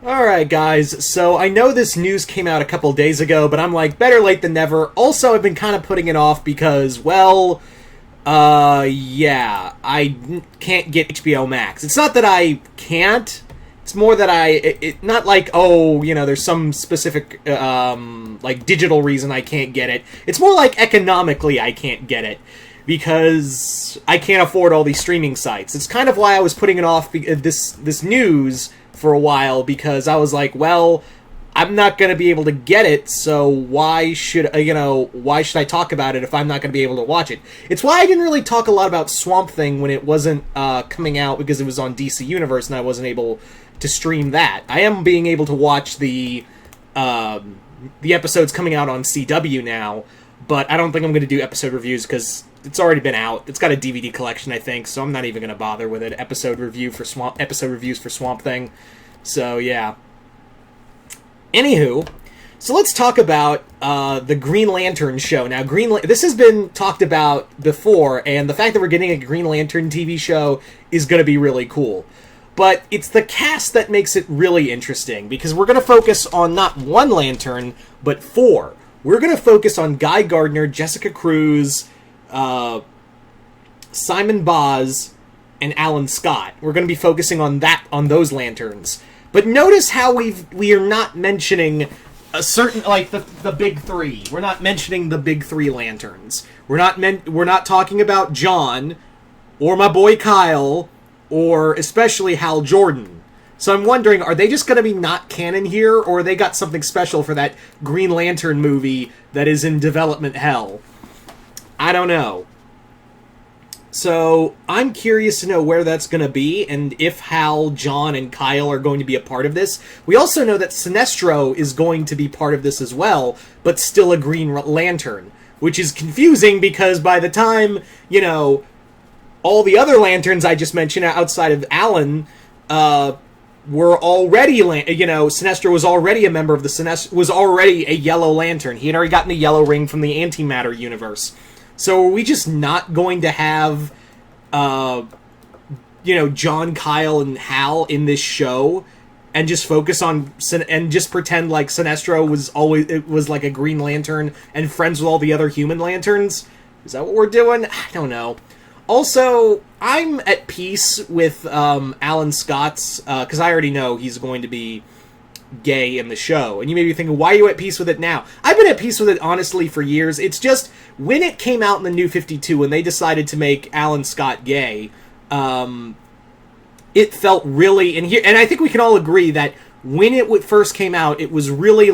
Alright, guys, so I know this news came out a couple days ago, but I'm like, better late than never. Also, I've been kind of putting it off because, well, yeah, can't get HBO Max. It's not that I can't, it's more that not like, oh, there's some specific, like, digital reason I can't get it. It's more like economically I can't get it. Because I can't afford all these streaming sites. It's kind of why I was putting it off, this news for a while, because I was like, well, I'm not going to be able to get it, so why should I talk about it if I'm not going to be able to watch it? It's why I didn't really talk a lot about Swamp Thing when it wasn't coming out, because it was on DC Universe and I wasn't able to stream that. I am being able to watch the episodes coming out on CW now, but I don't think I'm going to do episode reviews because it's already been out. It's got a DVD collection, I think, so I'm not even going to bother with it. Episode reviews for Swamp Thing. So yeah. Anywho, so let's talk about the Green Lantern show. Now, this has been talked about before, and the fact that we're getting a Green Lantern TV show is going to be really cool. But it's the cast that makes it really interesting, because we're going to focus on not one Lantern, but four. We're going to focus on Guy Gardner, Jessica Cruz, Simon Baz, and Alan Scott. We're going to be focusing on those Lanterns. But notice how we are not mentioning a certain, like, the big three. We're not mentioning the big three Lanterns. We're not talking about John, or my boy Kyle, or especially Hal Jordan. So I'm wondering, are they just going to be not canon here, or they got something special for that Green Lantern movie that is in development hell? I don't know. So I'm curious to know where that's going to be, and if Hal, John, and Kyle are going to be a part of this. We also know that Sinestro is going to be part of this as well, but still a Green Lantern, which is confusing because by the time, all the other Lanterns I just mentioned outside of Alan, were already, Sinestro was already a member of was already a Yellow Lantern. He had already gotten the yellow ring from the Antimatter universe. So are we just not going to have, John, Kyle, and Hal in this show, and just focus on, and just pretend like Sinestro was like a Green Lantern and friends with all the other human Lanterns? Is that what we're doing? I don't know. Also, I'm at peace with Alan Scott's, because I already know he's going to be gay in the show. And you may be thinking, why are you at peace with it now? I've been at peace with it, honestly, for years. It's just, when it came out in the New 52, when they decided to make Alan Scott gay, it felt really, and I think we can all agree that when it first came out, it was really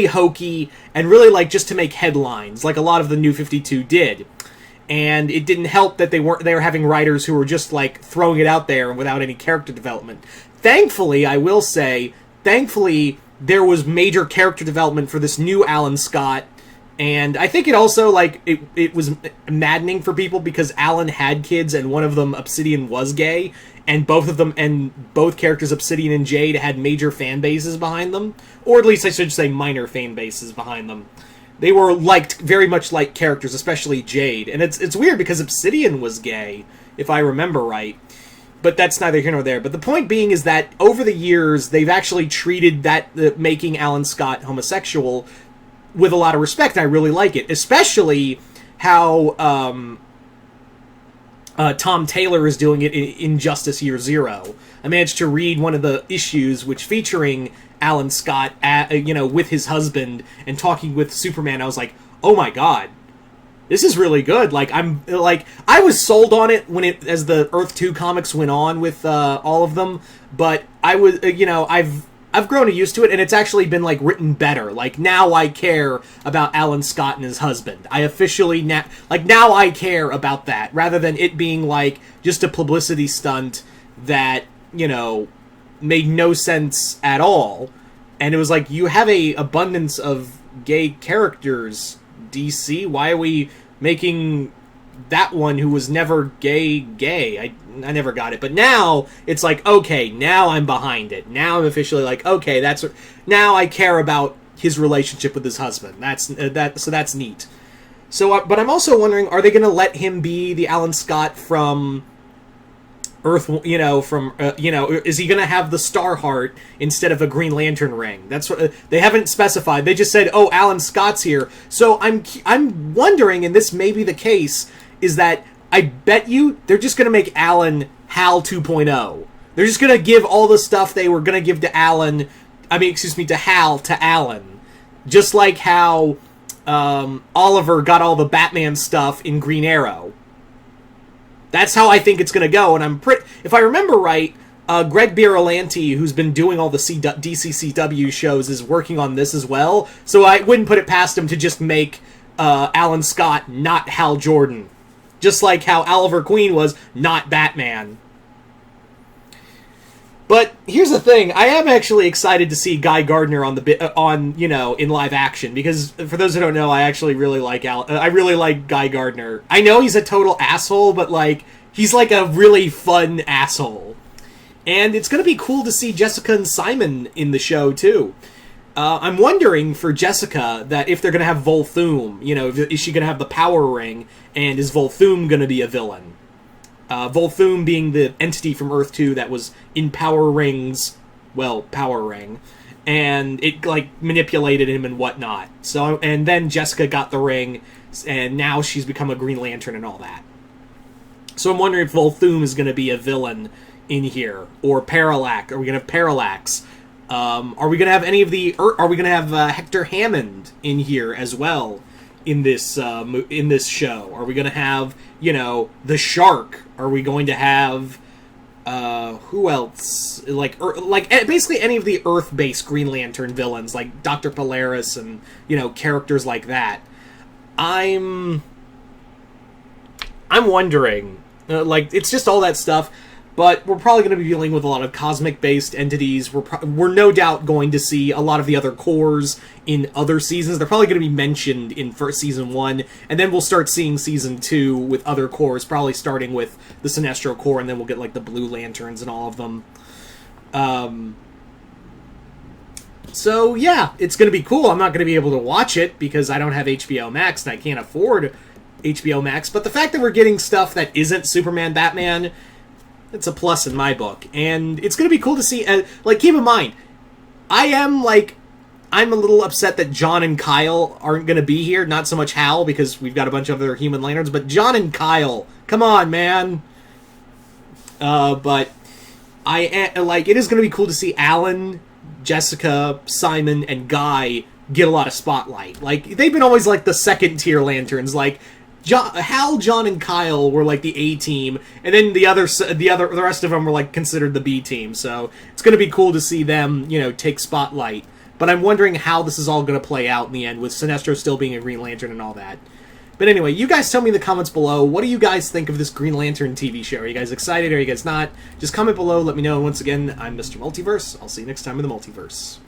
hokey and really just to make headlines, like a lot of the New 52 did. And it didn't help that they were having writers who were just throwing it out there without any character development. Thankfully, I will say, there was major character development for this new Alan Scott, and I think it also, it was maddening for people because Alan had kids, and one of them, Obsidian, was gay, and both characters, Obsidian and Jade, had major fan bases behind them, or at least I should say minor fan bases behind them. They were very much liked characters, especially Jade, and it's weird because Obsidian was gay, if I remember right. But that's neither here nor there. But the point being is that over the years, they've actually treated making Alan Scott homosexual with a lot of respect, and I really like it. Especially how Tom Taylor is doing it in Injustice Year Zero. I managed to read one of the issues featuring Alan Scott, with his husband and talking with Superman. I was like, oh my god. This is really good. I was sold on it as the Earth 2 comics went on with all of them, but I was, I've grown used to it, and it's actually been written better. Now I care about Alan Scott and his husband. I officially now I care about that rather than it being just a publicity stunt that made no sense at all. And it was you have a abundance of gay characters, DC. Why are we making that one who was never gay? I never got it. But now it's okay, now I'm behind it. Now I'm officially okay, now I care about his relationship with his husband. So that's neat. So, but I'm also wondering, are they going to let him be the Alan Scott from Earth, you know, from, you know, is he going to have the Star Heart instead of a Green Lantern ring? That's what they haven't specified. They just said, "Oh, Alan Scott's here." So I'm wondering, and this may be the case, is that I bet you they're just going to make Alan Hal 2.0. They're just going to give all the stuff they were going to give to Alan, to Hal to Alan, just like how Oliver got all the Batman stuff in Green Arrow. That's how I think it's going to go, and if I remember right, Greg Berlanti, who's been doing all the DCCW shows, is working on this as well, so I wouldn't put it past him to just make Alan Scott not Hal Jordan. Just like how Oliver Queen was not Batman. But here's the thing, I am actually excited to see Guy Gardner in live action, because for those who don't know, I actually really like Guy Gardner. I know he's a total asshole, but like he's like a really fun asshole. And it's going to be cool to see Jessica and Simon in the show too. I'm wondering for Jessica that if they're going to have Volthoom, you know, is she going to have the power ring, and is Volthoom going to be a villain? Volthoom being the entity from Earth 2 that was in Power Ring's, Power Ring, and it, like, manipulated him and whatnot. So, and then Jessica got the ring, and now she's become a Green Lantern and all that. So I'm wondering if Volthoom is going to be a villain in here, or Parallax. Are we going to have Parallax? Are we going to have are we going to have Hector Hammond in here as well? In this show, are we going to have, you know, the Shark? Are we going to have who else? Basically any of the Earth-based Green Lantern villains, like Dr. Polaris and, you know, characters like that. I'm wondering, it's just all that stuff. But we're probably going to be dealing with a lot of cosmic-based entities. We're no doubt going to see a lot of the other cores in other seasons. They're probably going to be mentioned in Season 1, and then we'll start seeing Season 2 with other cores, probably starting with the Sinestro Corps, and then we'll get, like, the Blue Lanterns and all of them. So, yeah, it's going to be cool. I'm not going to be able to watch it because I don't have HBO Max, and I can't afford HBO Max. But the fact that we're getting stuff that isn't Superman, Batman, it's a plus in my book, and it's going to be cool to see, keep in mind, I'm a little upset that John and Kyle aren't going to be here, not so much Hal, because we've got a bunch of other Human Lanterns, but John and Kyle, come on, man. But it is going to be cool to see Alan, Jessica, Simon, and Guy get a lot of spotlight. Like, they've been always, like, the second-tier Lanterns, like, Hal, John, and Kyle were like the A team, and then the rest of them were like considered the B team. So it's going to be cool to see them, you know, take spotlight. But I'm wondering how this is all going to play out in the end, with Sinestro still being a Green Lantern and all that. But anyway, you guys tell me in the comments below, what do you guys think of this Green Lantern TV show? Are you guys excited? Are you guys not? Just comment below, let me know. And once again, I'm Mr. Multiverse. I'll see you next time in the Multiverse.